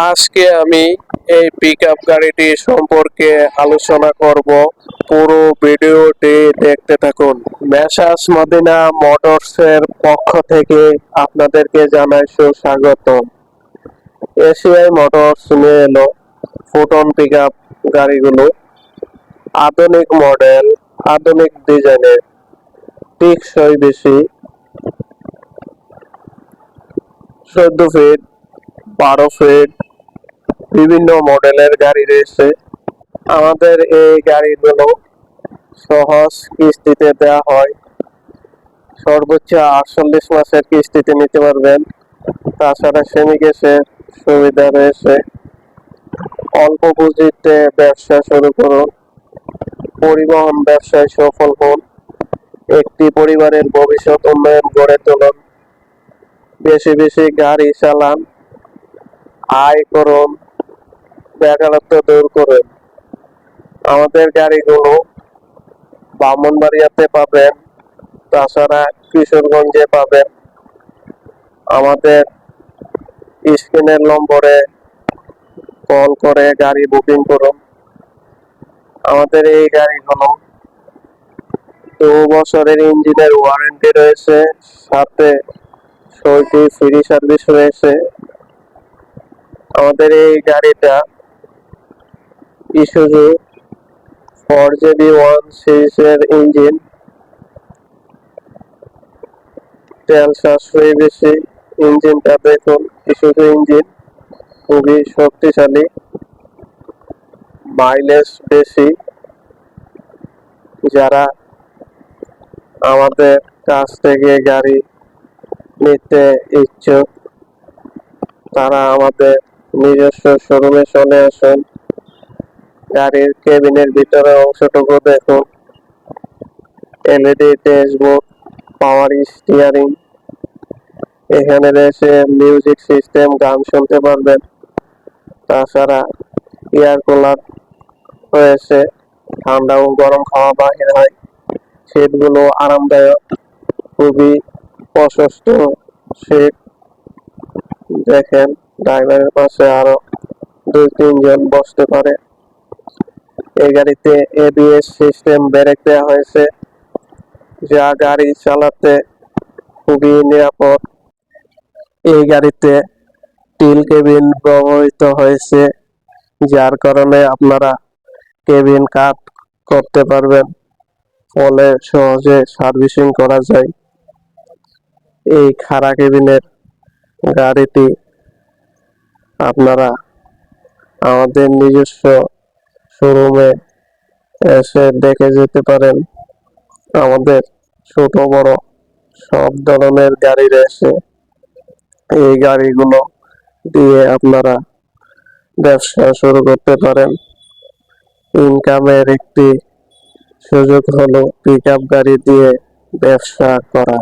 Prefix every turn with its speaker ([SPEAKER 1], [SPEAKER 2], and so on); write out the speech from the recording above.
[SPEAKER 1] আজকে আমি এই পিকআপ গাড়িটি সম্পর্কে আলোচনা করব। পুরো ভিডিওটি দেখতে থাকুন। মেসার্স মদিনা মোটরসের পক্ষ থেকে আপনাদেরকে জানাই সুস্বাগত। এশিয়াই মোটরস নিয়ে এলো ফুটন পিকআপ গাড়িগুলো। আধুনিক মডেল, আধুনিক ডিজাইনের, টেকসই বেশি, 14 ফিট, 12 ফিট বিভিন্ন মডেলের গাড়ি রয়েছে। আমাদের এই গাড়িগুলো সহজ কিস্তিতে দেওয়া হয়, সর্বোচ্চ 48 মাসের কিস্তিতে নিতে পারবেন। তাছাড়া সেমি ক্যাশের সুবিধা রয়েছে। অল্প পুঁজিতে ব্যবসা শুরু করুন, পরিবহন ব্যবসায় সফল হন, একটি পরিবারের ভবিষ্যৎ উন্নয়ন গড়ে তুলুন, বেশি বেশি গাড়ি চালান, আয় করুন, বেকারত্ব দূর করুন। আমাদের গাড়িগুলো ব্রাহ্মণবাড়িয়াতে পাবেন, তাছাড়া কিশোরগঞ্জে পাবেন। আমাদের স্ক্রিনের নম্বরে কল করে গাড়ি বুকিং করুন। আমাদের এই গাড়িগুলো 2 বছরের ইঞ্জিনের ওয়ারেন্টি রয়েছে, সাথে 6টি ফ্রি সার্ভিস রয়েছে। আমাদের এই গাড়িটা ইসুজু 4JB1 সিরিজের ইঞ্জিন, তেল সাশ্রয়ী বেশি। ইঞ্জিনটা দেখুন, ইসুজু ইঞ্জিন খুবই শক্তিশালী, মাইলেজ বেশি। যারা আমাদের কাছ থেকে গাড়ি নিতে ইচ্ছুক তারা আমাদের নিজস্ব শোরুমে চলে আসুন। গাড়ির কেবিনের ভিতরে অংশটুকু দেখুন, এলইডি ড্যাশবোর্ড, পাওয়ার স্টিয়ারিং, এখানে রয়েছে মিউজিক সিস্টেম, গান শুনতে পারবেন। তাছাড়া এয়ার কুলার রয়েছে, ঠান্ডা ও গরম হাওয়া বাহির হয়। সিটগুলো আরামদায়ক, খুবই প্রশস্ত সিট। দেখেন, ড্রাইভারের পাশে আরো 2-3 জন বসতে পারে। এই গাড়িতে এবিএস সিস্টেম ব্রেক দেওয়া হয়েছে, যা গাড়ি চালাতে খুবই নিরাপদ। এই গাড়িতে টিল কেবিন ব্যবহৃত হয়েছে, যার কারণে আপনারা কেবিন কাট করতে পারবেন, ফলে সহজে সার্ভিসিং করা যায়। এই খাড়া কেবিনের গাড়িটি আপনারা আমাদের নিজস্ব শোরুমে এসে দেখে যেতে পারেন। আমাদের ছোট বড় সব ধরনের গাড়ি রয়েছে। এই গাড়িগুলো দিয়ে আপনারা ব্যবসা শুরু করতে পারেন। ইনকামের একটি সুযোগ হলো পিকআপ গাড়ি দিয়ে ব্যবসা করা।